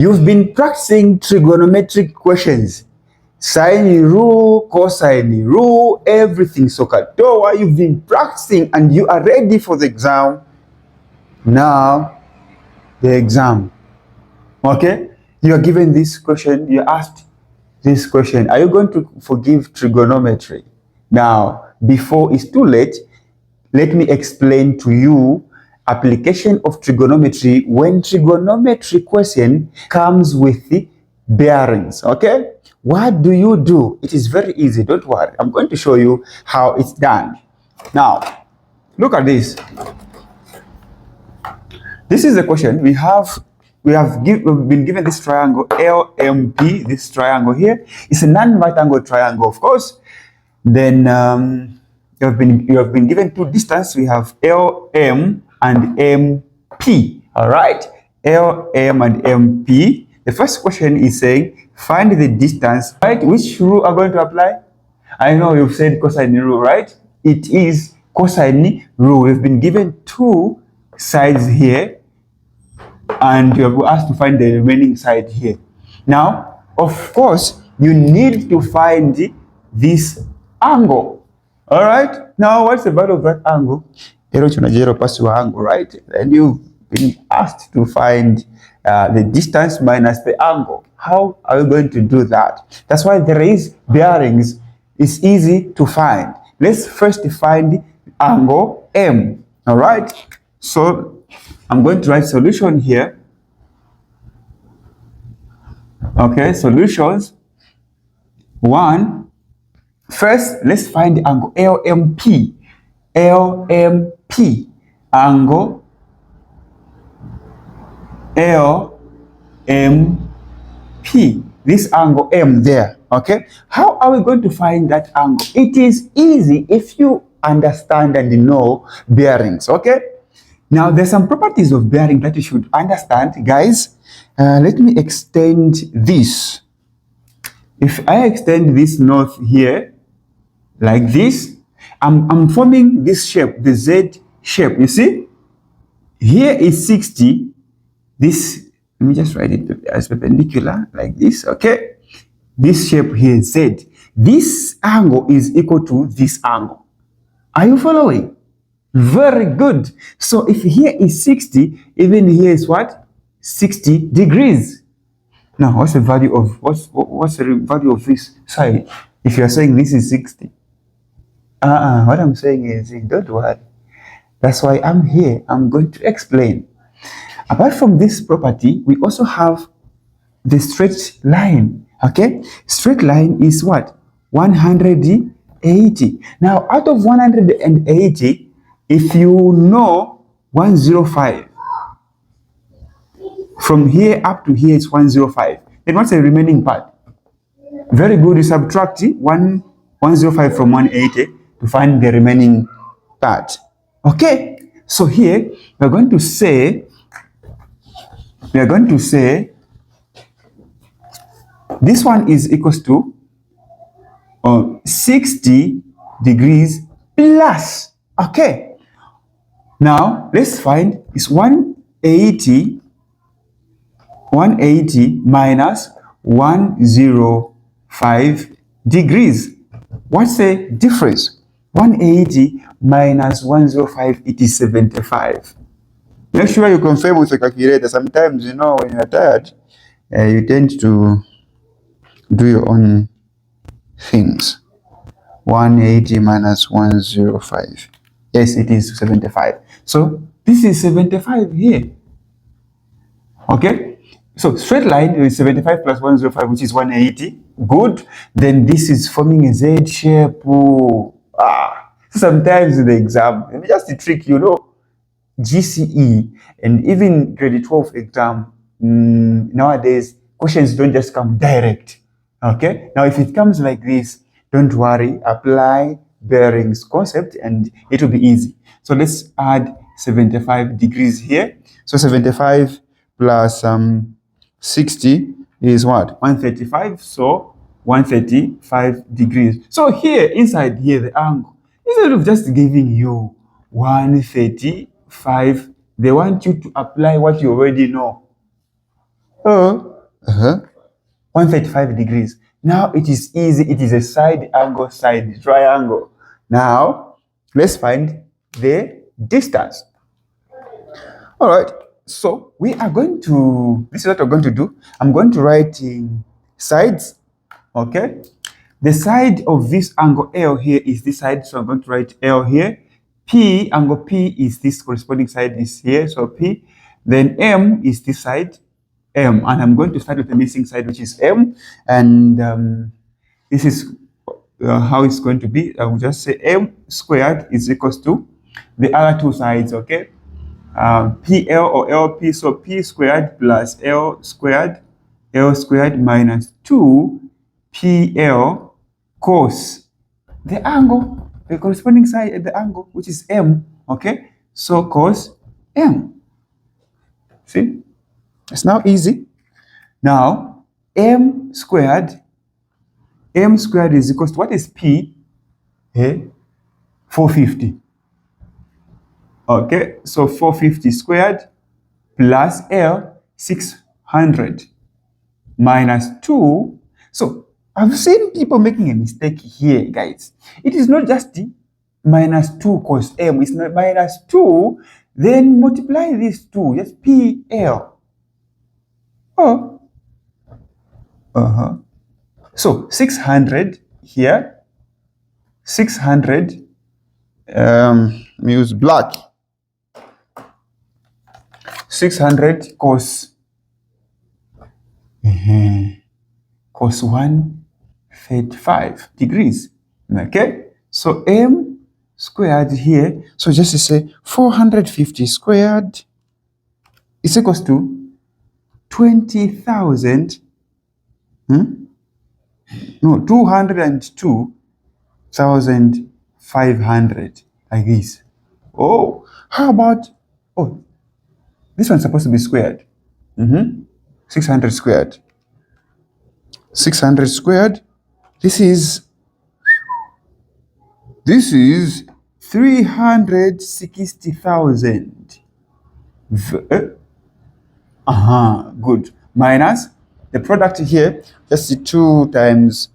You've been practicing trigonometric questions, sine rule, cosine rule, everything. So Katoa, you've been practicing and you are ready for the exam. Now, the exam. Okay? You are given this question, you asked this question. Are you going to forgive trigonometry? Now, before it's too late, let me explain to you application of trigonometry when trigonometry question comes with the bearings. Okay? What do you do? It is very easy. Don't worry. I'm going to show you how it's done. Now, look at this. This is the question. We've been given this triangle LMP. This triangle here is a non-right angle triangle, of course. Then you have been given two distance. We have LM and MP. All right, LM and MP. The first question is saying find the distance. Right, which rule are going to apply? I know you've said cosine rule, right? It is cosine rule. We've been given two sides here, and you have asked to find the remaining side here. Now, of course, you need to find this angle. All right. Now, what's the value of that angle? Angle, right? And you've been asked to find the distance minus the angle. How are you going to do that? That's why there is bearings. It's easy to find. Let's first find angle M. All right. So I'm going to write solution here. Okay, solutions. One. First, let's find the angle LMP. LMP. Angle LMP. This angle M there. Okay. How are we going to find that angle? It is easy if you understand and know bearings. Okay. Now, there's some properties of bearing that you should understand, guys. Let me extend this. If I extend this north here, like this, I'm forming this shape, the Z shape. You see? Here is 60. This, let me just write it as perpendicular, like this, okay? This shape here, Z. This angle is equal to this angle. Are you following? Very good. So if here is 60, even here is what? 60 degrees. Now, what's the value of what's the value of this side? If you are saying this is 60. What I'm saying is, don't worry. That's why I'm here. I'm going to explain. Apart from this property, we also have the straight line. Okay? Straight line is what? 180. Now, out of 180, if you know 105, from here up to here is 105. Then what's the remaining part? Very good. You subtract 105 from 180 to find the remaining part. Okay. So here we're going to say this one is equals to 60 degrees plus. Okay. Now let's find is 180 minus 105 degrees. What's the difference? 180 minus 105, it is 75. Make sure you confirm with the calculator. Sometimes, you know, when you're tired, you tend to do your own things. 180 minus 105. Yes, it is 75. So this is 75 here. Okay? So straight line is 75 plus 105, which is 180. Good. Then this is forming a Z shape. Sometimes in the exam, just a trick, you know, GCE and even grade 12 exam, nowadays, questions don't just come direct. Okay? Now, if it comes like this, don't worry. Apply bearings concept and it will be easy. So let's add 75 degrees here. So 75 plus 60 is what? 135. So 135 degrees. So here, inside here, the angle, instead of just giving you 135, they want you to apply what you already know. 135 degrees. Now it is easy. It is a side angle, side triangle. Now let's find the distance. All right. So we are going to, this is what we're going to do. I'm going to write in sides. Okay. The side of this angle L here is this side. So I'm going to write L here. P, angle P is this corresponding side is here. So P. Then M is this side. M, and I'm going to start with the missing side, which is M, and this is how it's going to be. I will just say M squared is equals to the other two sides, okay? PL or LP, so P squared plus L squared minus 2 PL cos the angle, the corresponding side at the angle, which is M, okay? So cos M. See? It's now easy. Now, M squared is equals to, what is P? 450. Okay, so 450 squared plus L, 600 minus 2. So, I've seen people making a mistake here, guys. It is not just the minus 2 cos M. It's not minus 2. Then multiply these two, just PL. Oh. So 600 here. 600. Use black. 600 cos 135 degrees. Okay. So M squared here. So just to say 450 squared is equals to 20,000. No, 202,500, like this. Oh, how about, oh, this one's supposed to be squared. 600 squared. 600 squared. This is 360,000. Good. Minus the product here, just the 2 times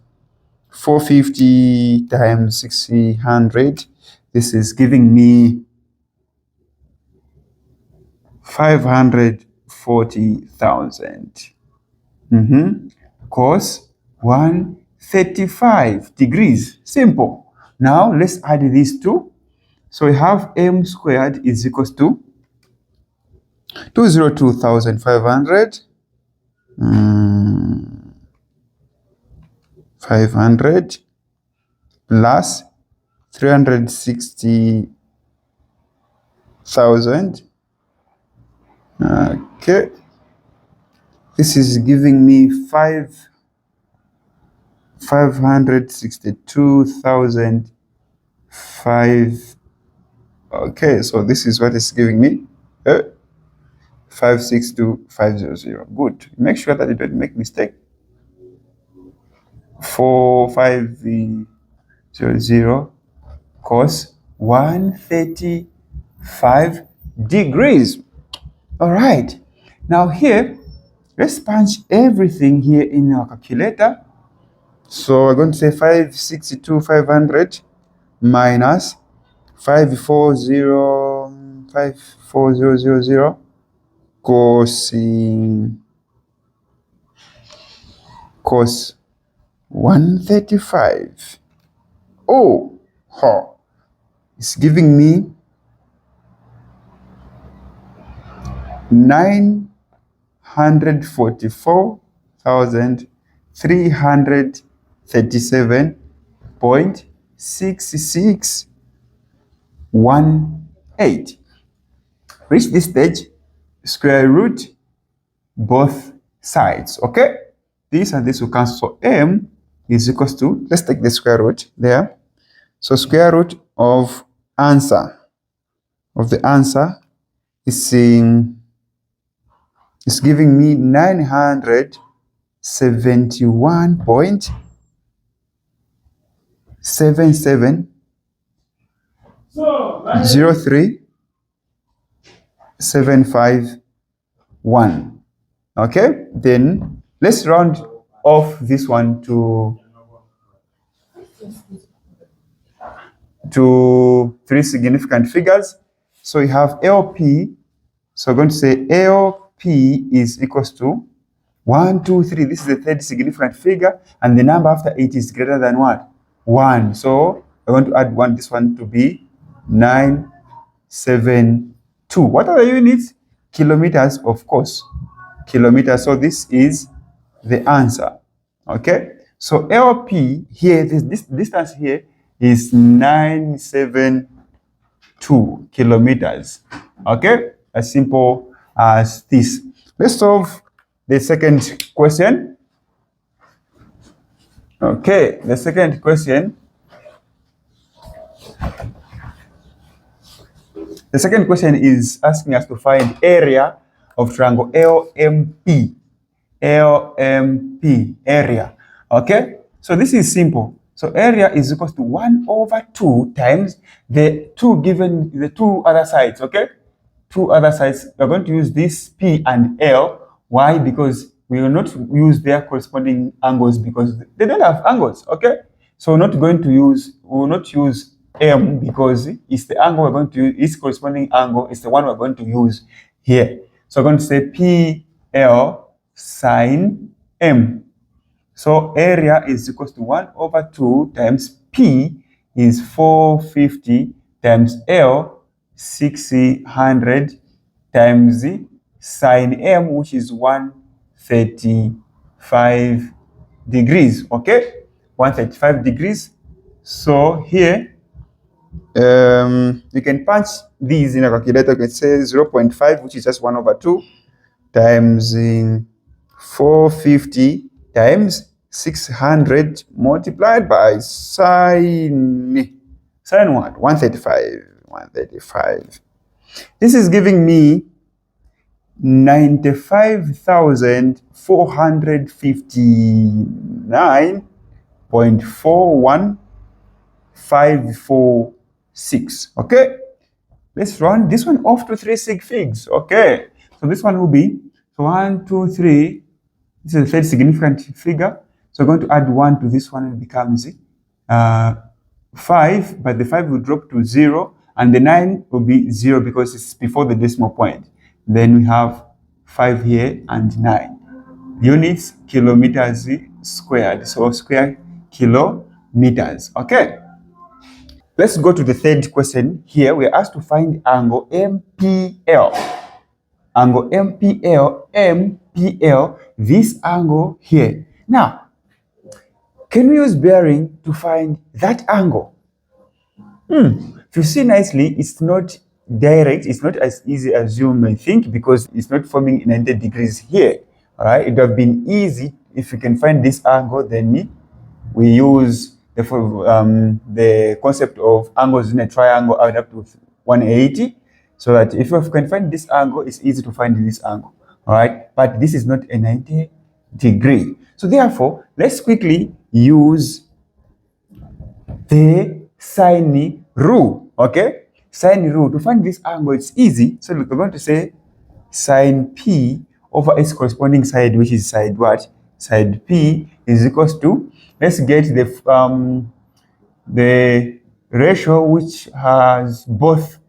450 times 600. This is giving me 540,000. Cos 135 degrees. Simple. Now let's add these two. So we have M squared is equals to 202,500. 500 plus 360,000. Okay. This is giving me 562,005. Okay, so this is what it's giving me. 562,500. Good. Make sure that you don't make mistake. 4500 cos 135 degrees. All right. Now here, let's punch everything here in our calculator. So we're going to say 562,500 minus 5400 cos 135. Oh, it's giving me 944,337.6618. Reach this stage, square root both sides, okay? This and this will cancel. So M is equals to, let's take the square root there. So square root of the answer is giving me 971.7703.751. Okay, then Let's round off this one to three significant figures. So we have LP. So we're going to say LP is equals to 1, 2, 3. This is the third significant figure, and the number after it is greater than what? 1. So we're going to add 1, this one to be 972. What are the units? Kilometers, of course. Kilometers. So this is the answer. Okay? So LP here, this distance here is 972 kilometers. Okay? As simple as this. Let's solve the second question. Okay, the second question. The second question is asking us to find area of triangle LMP. LMP, area. Okay, so this is simple. So area is equal to 1/2 times the two other sides. Okay, two other sides. We're going to use this P and L. Why? Because we will not use their corresponding angles because they don't have angles. Okay, so we will not use M because it's the angle we're going to use. Its corresponding angle is the one we're going to use here. So we're going to say PL sine M. So area is equal to 1/2 times P is 450 times L 600 times sine M, which is 135 degrees. Okay, 135 degrees. So here you can punch these in a calculator. You can say 0.5, which is just 1/2 times 450 times 600 multiplied by sine what? 135. This is giving me 95,459.41546. Okay, let's run this one off to three sig figs. Okay, so this one will be 1, 2, 3. This is the third significant figure. So we're going to add 1 to this one and it becomes 5, but the 5 will drop to 0 and the 9 will be 0 because it's before the decimal point. Then we have 5 here and 9. Units, kilometers squared. So square kilometers. Okay. Let's go to the third question. Here we are asked to find angle MPL. Angle MPL, this angle here. Now, can we use bearing to find that angle? If you see nicely, it's not direct. It's not as easy as you may think because it's not forming 90 degrees here. All right, it would have been easy if you can find this angle. Then we use the concept of angles in a triangle add up to 180. So that if you can find this angle, it's easy to find this angle. All right, but this is not a 90 degree. So therefore, let's quickly use the sine rule. Okay, sine rule to find this angle. It's easy. So we're going to say sine P over its corresponding side, which is side what? Side P is equals to. Let's get the ratio which has both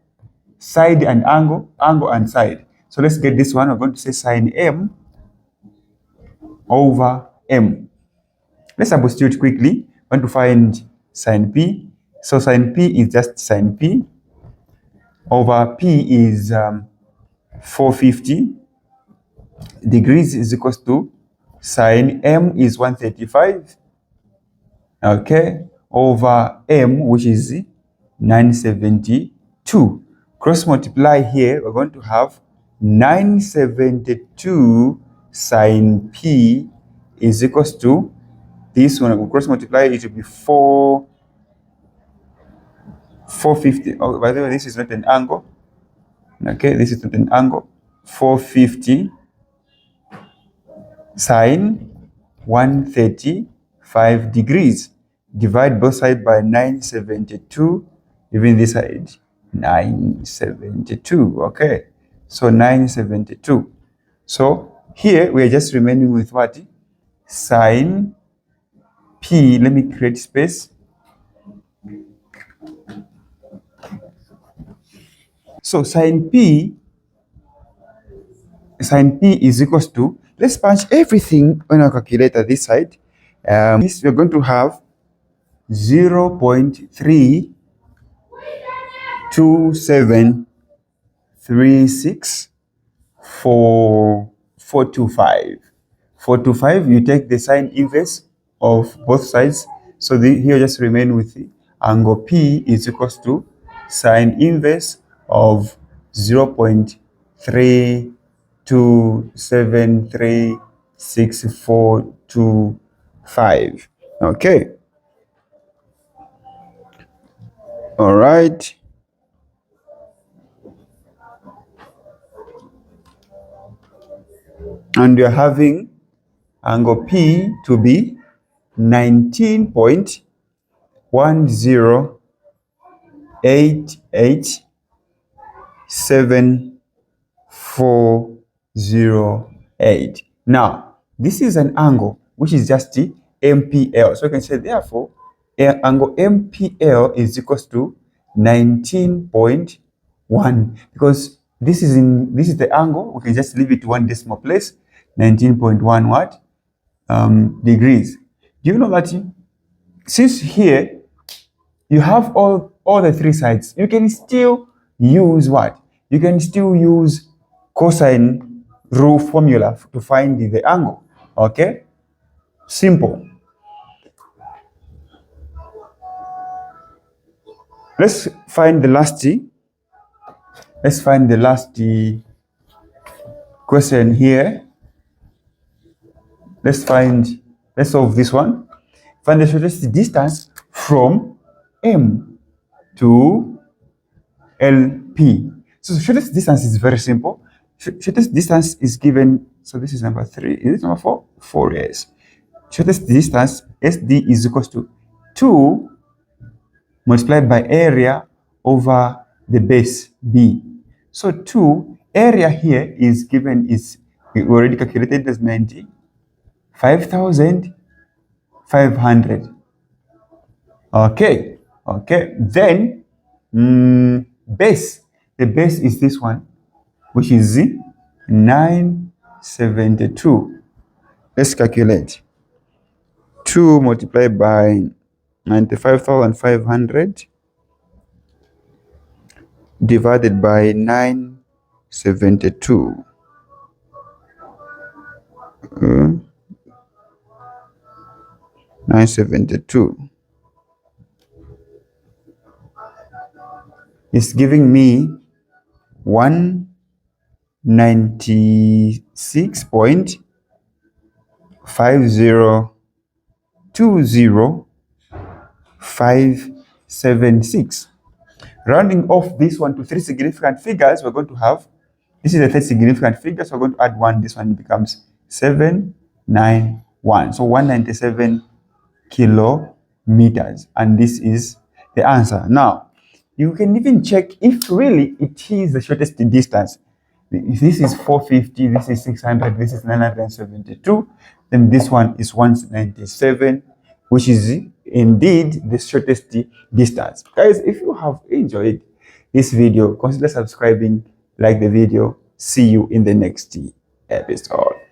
side and angle and side. So let's get this one. We're going to say sine M over M. Let's substitute quickly. I want to find sine P. So sine P is just sine P over P is 450 degrees is equals to sine M is 135. Okay, over M, which is 972. Cross multiply here, we're going to have 972 sine P is equals to this one. We'll cross multiply, it will be 450. Oh, by the way, this is not an angle. Okay, this is not an angle. 450 sine 135 degrees. Divide both sides by 972. Even this side, 972. Okay, so 972. So here we are just remaining with what? sine P, let me create space. So sine P is equals to, let's punch everything on our calculator this side. We're going to have 0.327364425. 425, you take the sine inverse of both sides. So here just remain with the angle P is equals to sine inverse of 0.32736425. Okay. All right. And you're having angle P to be 19.10887408. Now, this is an angle which is just the MPL. So you can say, therefore, angle MPL is equals to 19.1, because this is the angle. We can just leave it one decimal place. 19.1 what? Degrees. Do you know that since here you have all the three sides, you can still use what? You can still use cosine rule formula to find the angle. Okay? Simple. Let's find the last question here. Let's solve this one. Find the shortest distance from M to LP. So the shortest distance is very simple. Shortest distance is given, so this is number 3. Is it number 4? 4, yes. Shortest distance, SD, is equals to 2 multiplied by area over the base B. So 2, area here is given, we already calculated as 95,500. Okay. Then base. The base is this one, which is 972. Let's calculate. 2 multiplied by 95,500 divided by 972. 972 is giving me 196.5020576. Rounding off this one to 3 significant figures, we're going to have, this is the 3rd significant figure, so we're going to add 1. This one becomes 791. So 197 kilometers. And this is the answer. Now, you can even check if really it is the shortest distance. If this is 450, this is 600, this is 972, then this one is 197, which is indeed the shortest distance. Guys, if you have enjoyed this video, consider subscribing, like the video. See you in the next episode.